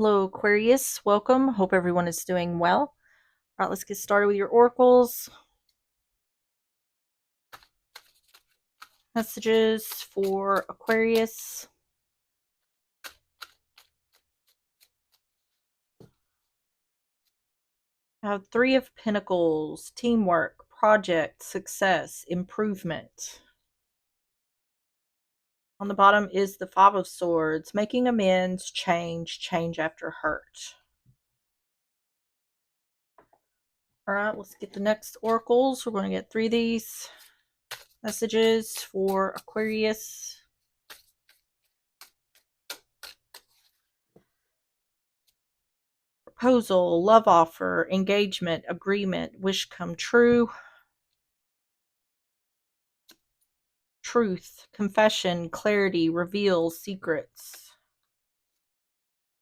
Hello, Aquarius. Welcome. Hope everyone is doing well. All right, let's get started with your oracles. Messages for Aquarius. I have Three of Pentacles, teamwork, project, success, improvement. On the bottom is the Five of Swords, making amends, change after hurt. All right, let's get the next oracles. We're going to get three of these messages for Aquarius. Proposal, love offer, engagement, agreement, wish come true. Truth, confession, clarity, reveals secrets.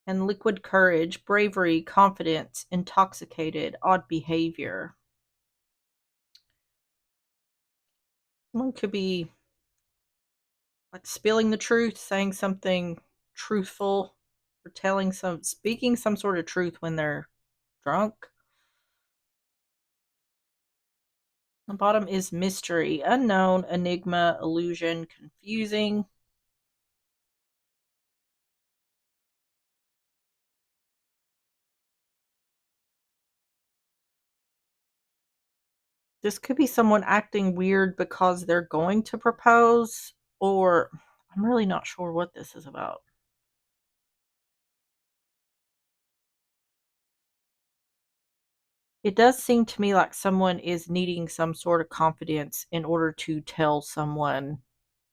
And liquid courage, bravery, confidence, intoxicated, odd behavior. Someone could be like spilling the truth, saying something truthful, or speaking some sort of truth when they're drunk. The bottom is mystery, unknown, enigma, illusion, confusing. This could be someone acting weird because they're going to propose, or I'm really not sure what this is about. It does seem to me like someone is needing some sort of confidence in order to tell someone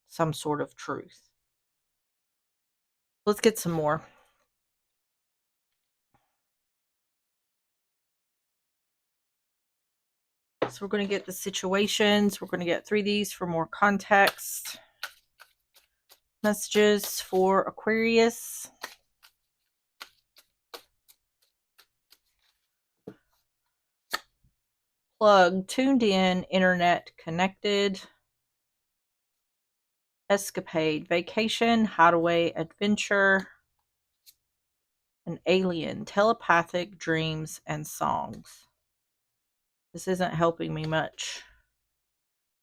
some sort of truth. Let's get some more. So we're going to get the situations. We're going to get three of these for more context. Messages for Aquarius. Plug, tuned in, internet connected. Escapade, vacation, hideaway, adventure. An alien, telepathic, dreams, and songs. This isn't helping me much.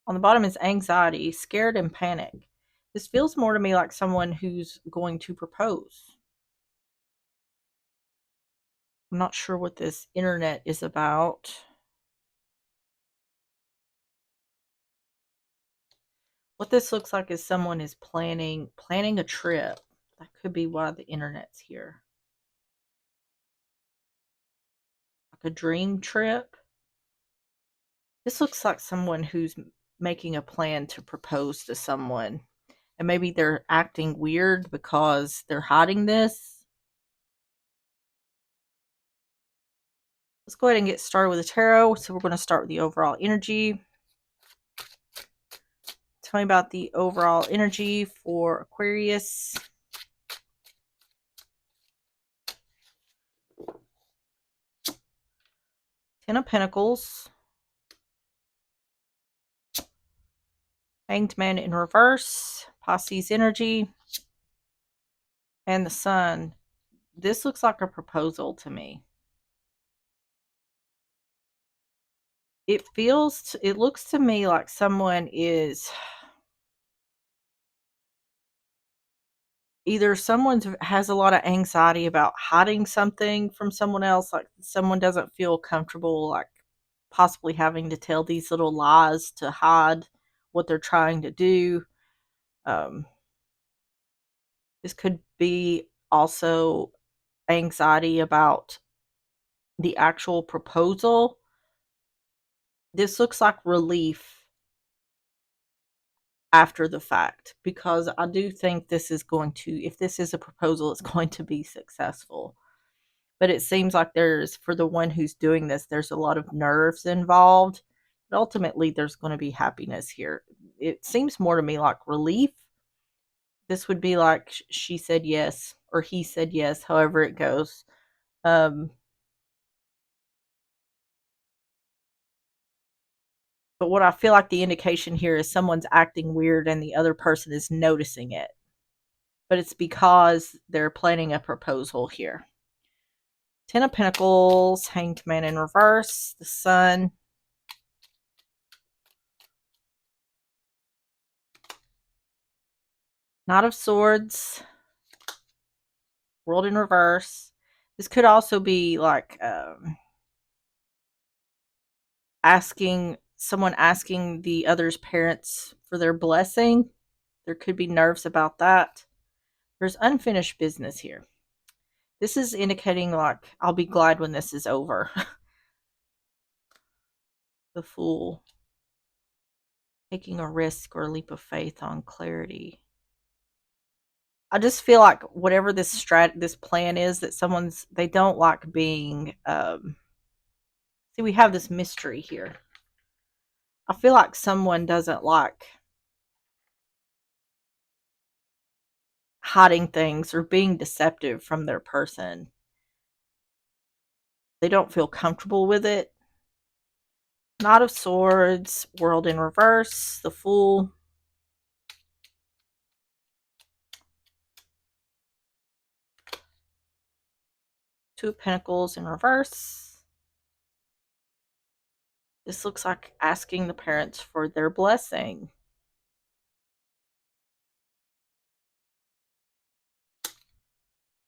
On the bottom is anxiety, scared, and panic. This feels more to me like someone who's going to propose. I'm not sure what this internet is about. What this looks like is someone is planning a trip. That could be why the internet's here. Like a dream trip. This looks like someone who's making a plan to propose to someone. And maybe they're acting weird because they're hiding this. Let's go ahead and get started with the tarot. So we're going to start with the overall energy. Tell me about the overall energy for Aquarius. Ten of Pentacles. Hanged Man in reverse. Pisces energy. And the Sun. This looks like a proposal to me. It looks to me like someone is either someone has a lot of anxiety about hiding something from someone else, like someone doesn't feel comfortable, like possibly having to tell these little lies to hide what they're trying to do. This could be also anxiety about the actual proposal. This looks like relief after the fact, because I do think this is going to, if this is a proposal, it's going to be successful. But it seems like for the one who's doing this, there's a lot of nerves involved. But ultimately, there's going to be happiness here. It seems more to me like relief. This would be like she said yes, or he said yes, however it goes. But what I feel like the indication here is someone's acting weird and the other person is noticing it. But it's because they're planning a proposal here. Ten of Pentacles, Hanged Man in reverse, the Sun. Knight of Swords, World in reverse. This could also be like someone asking the other's parents for their blessing. There could be nerves about that. There's unfinished business here. This is indicating like, I'll be glad when this is over. The Fool. Taking a risk or a leap of faith on clarity. I just feel like whatever this plan is that they don't like being, see, we have this mystery here. I feel like someone doesn't like hiding things or being deceptive from their person. They don't feel comfortable with it. Knight of Swords, World in reverse, the Fool. Two of Pentacles in reverse. This looks like asking the parents for their blessing.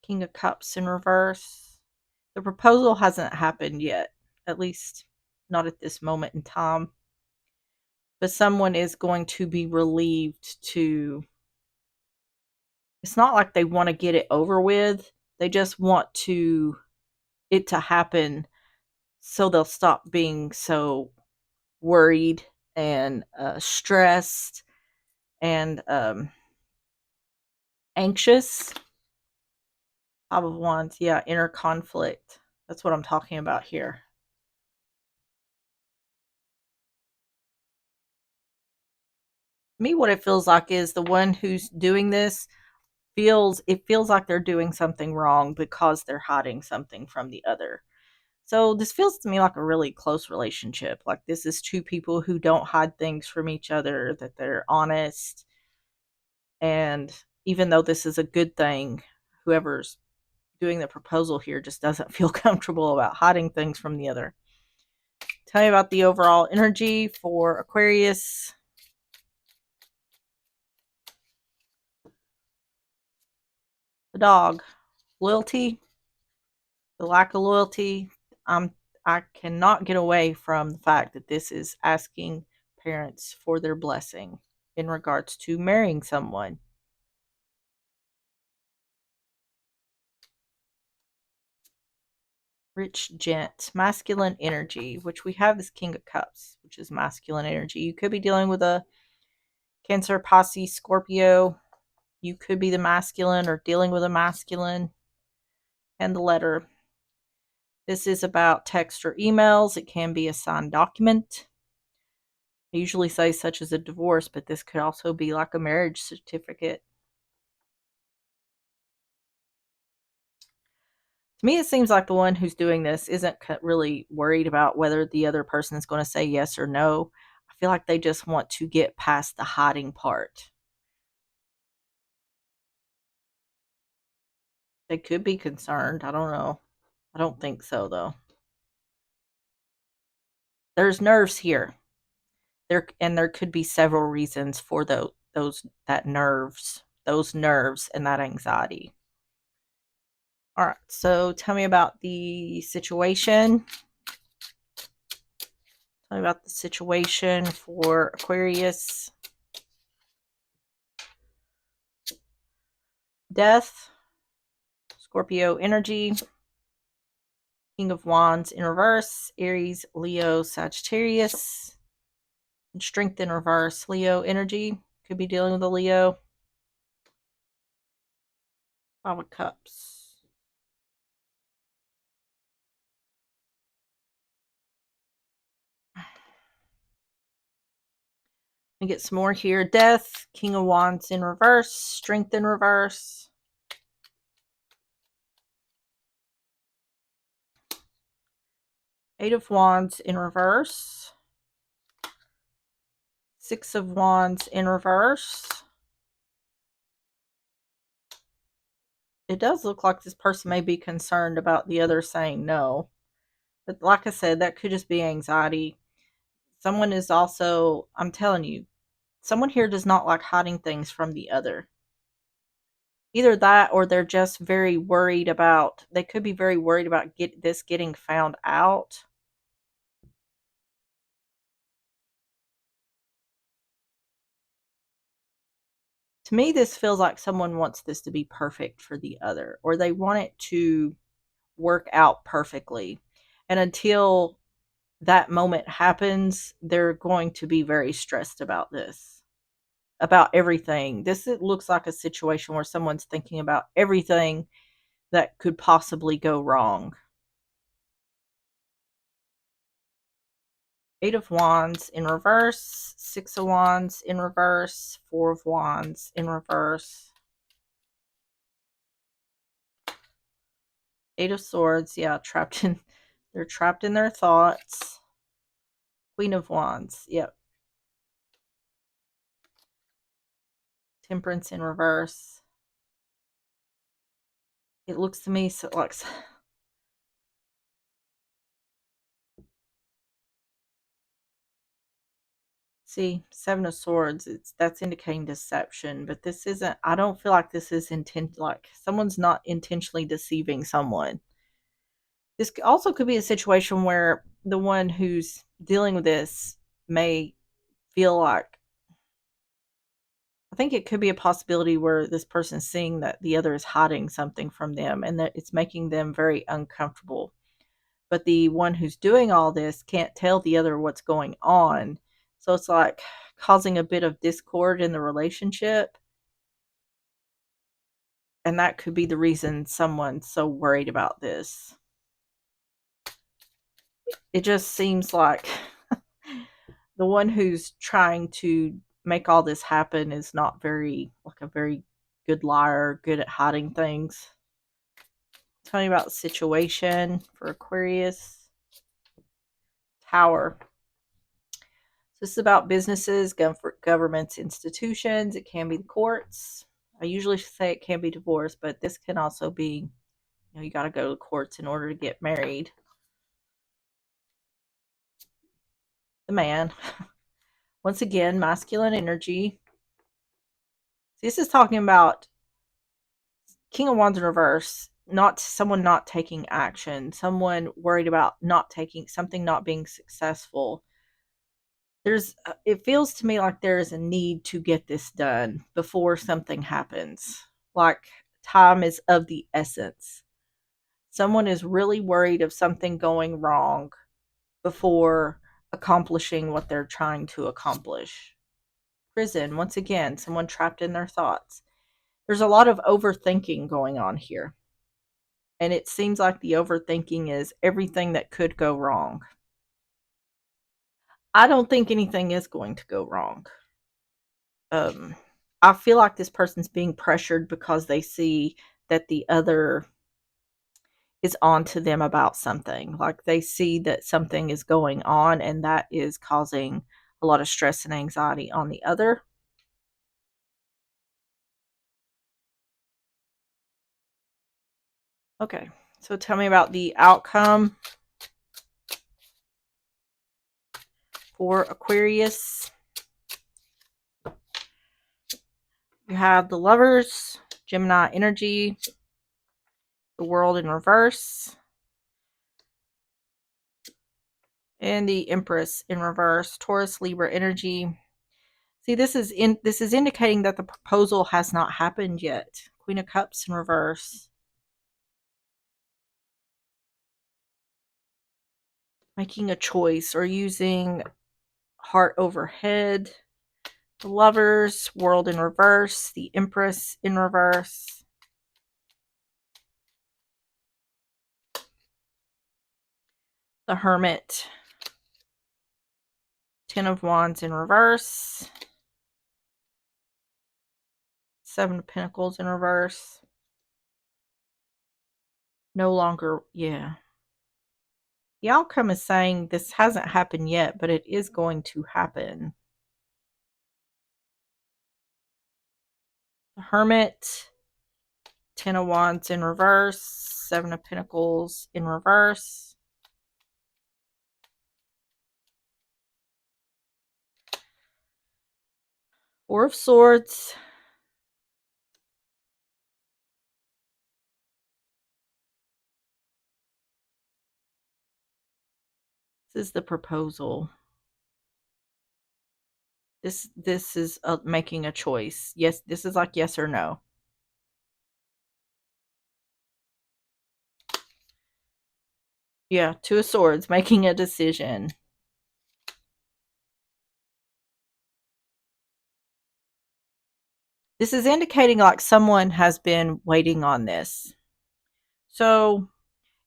King of Cups in reverse. The proposal hasn't happened yet, at least not at this moment in time. But someone is going to be relieved to... It's not like they want to get it over with. They just want it to happen so they'll stop being so worried and stressed and anxious. Five of Wands, yeah, inner conflict. That's what I'm talking about here. Me, what it feels like is the one who's doing this feels like they're doing something wrong because they're hiding something from the other. So this feels to me like a really close relationship. Like this is two people who don't hide things from each other, that they're honest. And even though this is a good thing, whoever's doing the proposal here just doesn't feel comfortable about hiding things from the other. Tell me about the overall energy for Aquarius. The Dog. Loyalty. The lack of loyalty. I cannot get away from the fact that this is asking parents for their blessing in regards to marrying someone. Rich gent, masculine energy, which we have this King of Cups, which is masculine energy. You could be dealing with a Cancer, Pisces, Scorpio. You could be the masculine or dealing with a masculine. And the Letter. This is about text or emails. It can be a signed document. I usually say such as a divorce, but this could also be like a marriage certificate. To me, it seems like the one who's doing this isn't really worried about whether the other person is going to say yes or no. I feel like they just want to get past the hiding part. They could be concerned. I don't know. I don't think so, though. There's nerves here. There could be several reasons for those nerves and that anxiety. All right, so tell me about the situation. Tell me about the situation for Aquarius. Death, Scorpio energy, King of Wands in reverse, Aries, Leo, Sagittarius, and Strength in reverse, Leo energy. Could be dealing with a Leo. Five of Cups. Let me get some more here. Death, King of Wands in reverse, Strength in reverse. Eight of Wands in reverse. Six of Wands in reverse. It does look like this person may be concerned about the other saying no. But like I said, that could just be anxiety. Someone is also, I'm telling you, someone here does not like hiding things from the other. Either that or they're just very worried about, they could be very worried about getting found out. To me, this feels like someone wants this to be perfect for the other, or they want it to work out perfectly. And until that moment happens, they're going to be very stressed about this, about everything. This it looks like a situation where someone's thinking about everything that could possibly go wrong. Eight of Wands in reverse, Six of Wands in reverse, Four of Wands in reverse, Eight of Swords. Yeah, they're trapped in their thoughts. Queen of Wands. Yep. Temperance in reverse. It looks to me like, see, Seven of Swords. That's indicating deception, but this isn't. I don't feel like this is intent. Like someone's not intentionally deceiving someone. This also could be a situation where the one who's dealing with this may feel like, I think it could be a possibility where this person's seeing that the other is hiding something from them and that it's making them very uncomfortable. But the one who's doing all this can't tell the other what's going on. So it's like causing a bit of discord in the relationship. And that could be the reason someone's so worried about this. It just seems like the one who's trying to make all this happen is not a very good liar, good at hiding things. Tell me about the situation for Aquarius. Tower. So this is about businesses, governments, institutions. It can be the courts. I usually say it can be divorce, but this can also be, you got to go to the courts in order to get married. The man. Once again, masculine energy. This is talking about King of Wands in reverse, not someone not taking action, someone worried about not taking something, not being successful. It feels to me like there is a need to get this done before something happens. Like time is of the essence. Someone is really worried of something going wrong before accomplishing what they're trying to accomplish. Prison, once again, someone trapped in their thoughts. There's a lot of overthinking going on here. And it seems like the overthinking is everything that could go wrong. I don't think anything is going to go wrong. I feel like this person's being pressured because they see that the other is on to them about something. Like they see that something is going on and that is causing a lot of stress and anxiety on the other. Okay, so tell me about the outcome for Aquarius. You have the Lovers, Gemini energy, the World in reverse, and the Empress in reverse, Taurus, Libra energy. See, this is indicating that the proposal has not happened yet. Queen of Cups in reverse. Making a choice or using heart over head. The Lovers, World in reverse, the Empress in reverse. The Hermit. Ten of Wands in reverse. Seven of Pentacles in reverse. No longer, yeah. The outcome is saying this hasn't happened yet, but it is going to happen. The Hermit, Ten of Wands in reverse. Seven of Pentacles in reverse. Four of Swords. This is the proposal. This is making a choice. Yes, this is like yes or no. Yeah, Two of Swords, making a decision. This is indicating like someone has been waiting on this. So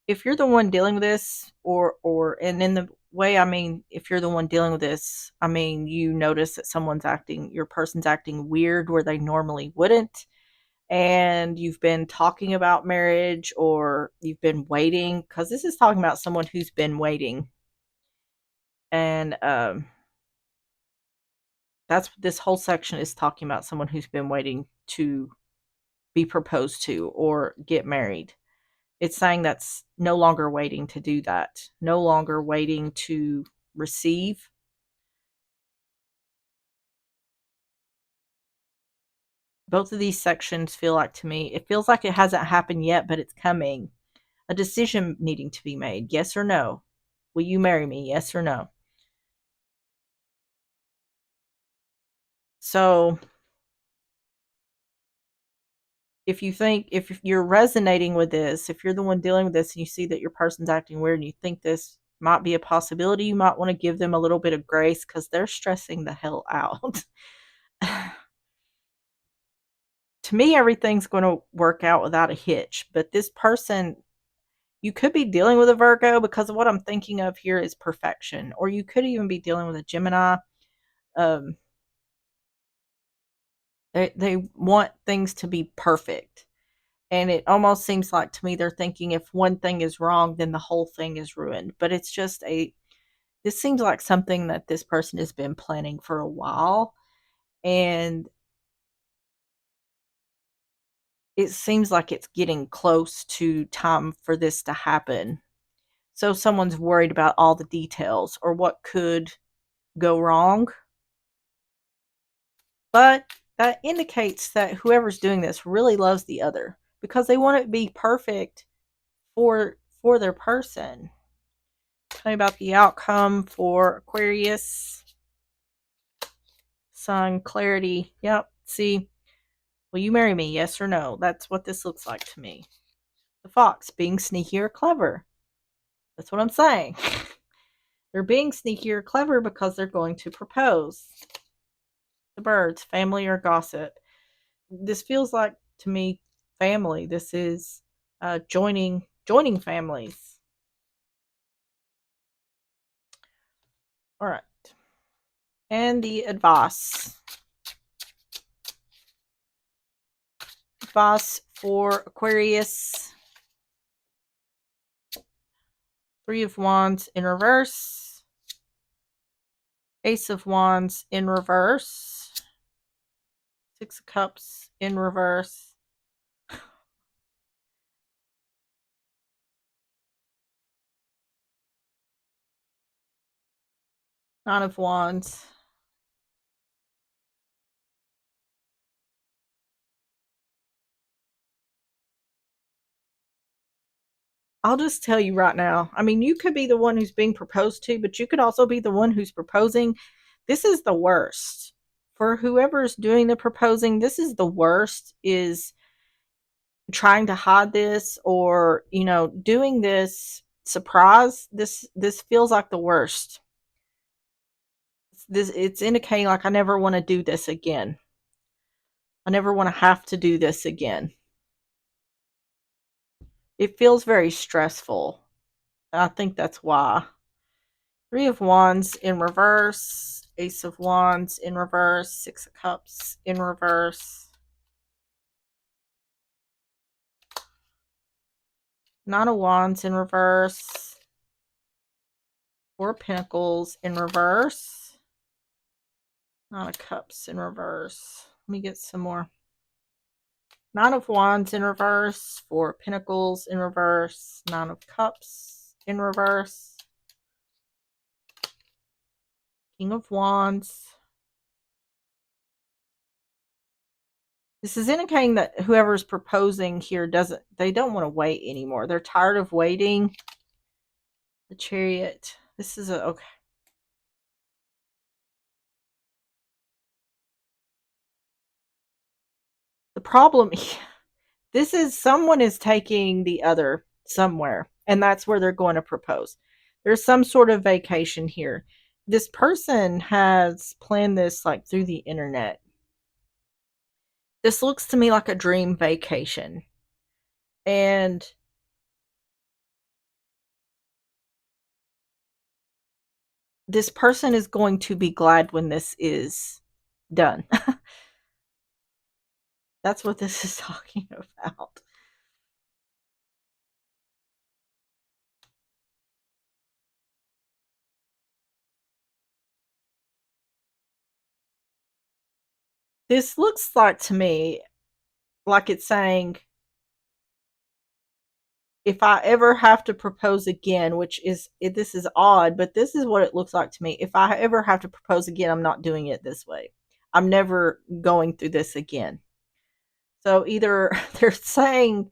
if you're the one dealing with this, and in the way I mean, if you're the one dealing with this, I mean, you notice that your person's acting weird where they normally wouldn't, and you've been talking about marriage or you've been waiting, because this is talking about someone who's been waiting. And that's what this whole section is talking about, someone who's been waiting to be proposed to or get married. It's saying that's no longer waiting to do that, no longer waiting to receive. Both of these sections feel like, to me, it feels like it hasn't happened yet, but it's coming. A decision needing to be made. Yes or no? Will you marry me? Yes or no? So if you're resonating with this, if you're the one dealing with this and you see that your person's acting weird and you think this might be a possibility, you might want to give them a little bit of grace because they're stressing the hell out. To me, everything's going to work out without a hitch, but this person, you could be dealing with a Virgo, because what I'm thinking of here is perfection, or you could even be dealing with a Gemini. um, they want things to be perfect, and it almost seems like to me they're thinking if one thing is wrong then the whole thing is ruined. But it's just a this seems like something that this person has been planning for a while, and it seems like it's getting close to time for this to happen. So someone's worried about all the details or what could go wrong. But that indicates that whoever's doing this really loves the other, because they want it to be perfect for their person. Tell me about the outcome for Aquarius. Sun, clarity. Yep. See, will you marry me? Yes or no? That's what this looks like to me. The Fox, being sneaky or clever. That's what I'm saying. They're being sneaky or clever because they're going to propose. The Birds, family or gossip. This feels like to me family. This is joining families. All right. And the advice for Aquarius. Three of Wands in reverse. Ace of Wands in reverse. Six of Cups in reverse. Nine of Wands. I'll just tell you right now. I mean, you could be the one who's being proposed to, but you could also be the one who's proposing. This is the worst. For whoever's doing the proposing, this is the worst, is trying to hide this, or, doing this surprise. This feels like the worst. It's indicating like, I never want to do this again. I never want to have to do this again. It feels very stressful. I think that's why. Three of Wands in reverse, Ace of Wands in reverse, Six of Cups in reverse, Nine of Wands in reverse, Four of Pentacles in reverse, Nine of Cups in reverse. Let me get some more. Nine of Wands in reverse, Four of Pentacles in reverse, Nine of Cups in reverse, King of Wands. This is indicating that whoever's proposing here they don't want to wait anymore. They're tired of waiting. The Chariot. This is okay. The problem, this is someone is taking the other somewhere, and that's where they're going to propose. There's some sort of vacation here. This person has planned this like through the internet. This looks to me like a dream vacation. And this person is going to be glad when this is done. That's what this is talking about. This looks like to me like it's saying, if I ever have to propose again, which is, this is odd, but this is what it looks like to me. If I ever have to propose again, I'm not doing it this way. I'm never going through this again. So either they're saying,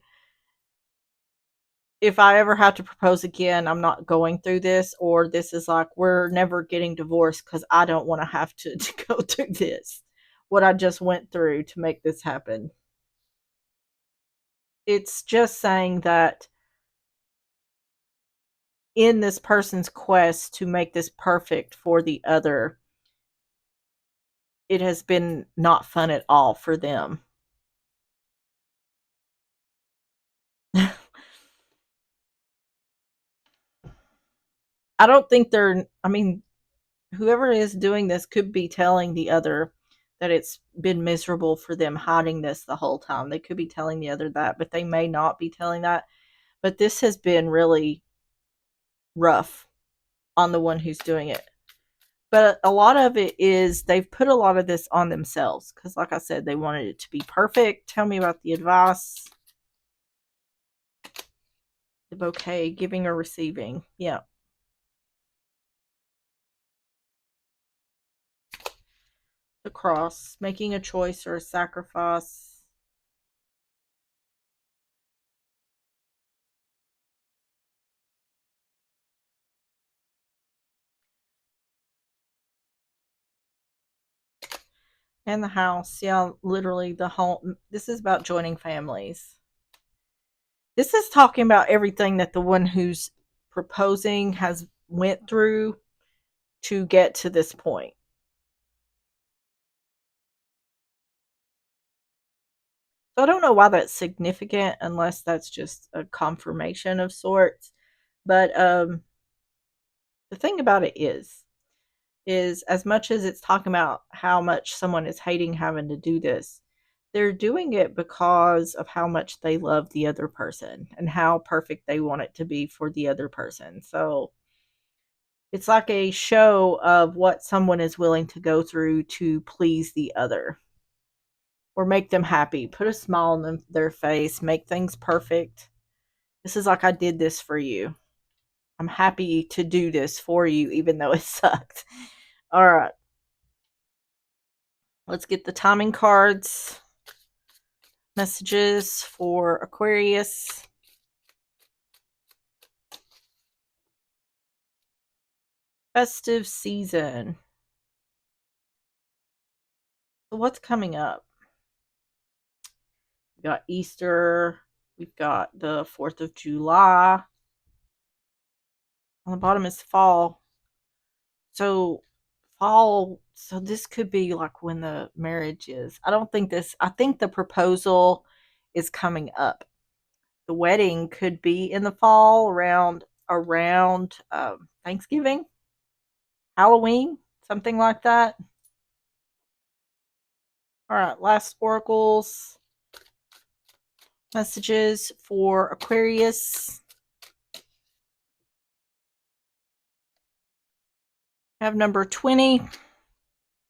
if I ever have to propose again, I'm not going through this, or this is like, we're never getting divorced because I don't want to have to go through this, what I just went through to make this happen. It's just saying that in this person's quest to make this perfect for the other, it has been not fun at all for them. I don't think I mean, whoever is doing this could be telling the other that it's been miserable for them hiding this the whole time. They could be telling the other that, but they may not be telling that. But this has been really rough on the one who's doing it. But a lot of it is they've put a lot of this on themselves because, like I said, they wanted it to be perfect. Tell me about the advice. The bouquet, giving or receiving. Yeah. The cross, making a choice or a sacrifice. And the house. Yeah, literally the home. This is about joining families. This is talking about everything that the one who's proposing has went through to get to this point. So I don't know why that's significant unless that's just a confirmation of sorts. But the thing about it is as much as it's talking about how much someone is hating having to do this, they're doing it because of how much they love the other person and how perfect they want it to be for the other person. So it's like a show of what someone is willing to go through to please the other or make them happy, put a smile on their face, make things perfect. This is like, I did this for you. I'm happy to do this for you, even though it sucked. All right. Let's get the timing cards. Messages for Aquarius. Festive season. So what's coming up? We've got Easter. We've got the 4th of July. On the bottom is fall. So fall, so this could be like when the marriage is. I think the proposal is coming up. The wedding could be in the fall around Thanksgiving, Halloween, something like that. All right, last oracles messages for Aquarius. I have number 20.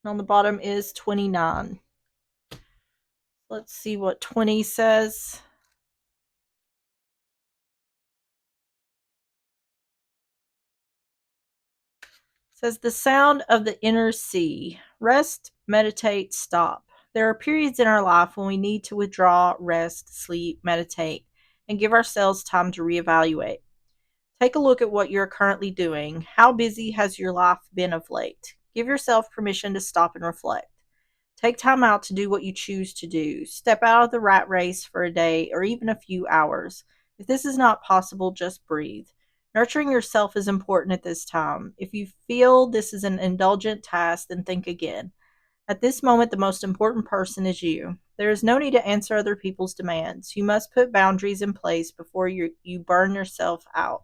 On the bottom is 29. Let's see what 20 says. It says the sound of the inner sea. Rest, meditate, stop. There are periods in our life when we need to withdraw, rest, sleep, meditate, and give ourselves time to reevaluate. Take a look at what you're currently doing. How busy has your life been of late? Give yourself permission to stop and reflect. Take time out to do what you choose to do. Step out of the rat race for a day or even a few hours. If this is not possible, just breathe. Nurturing yourself is important at this time. If you feel this is an indulgent task, then think again. At this moment, the most important person is you. There is no need to answer other people's demands. You must put boundaries in place before you burn yourself out.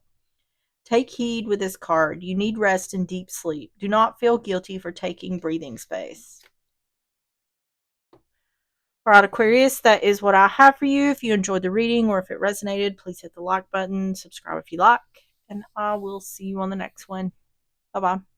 Take heed with this card. You need rest and deep sleep. Do not feel guilty for taking breathing space. All right, Aquarius, that is what I have for you. If you enjoyed the reading or if it resonated, please hit the like button, subscribe if you like, and I will see you on the next one. Bye bye.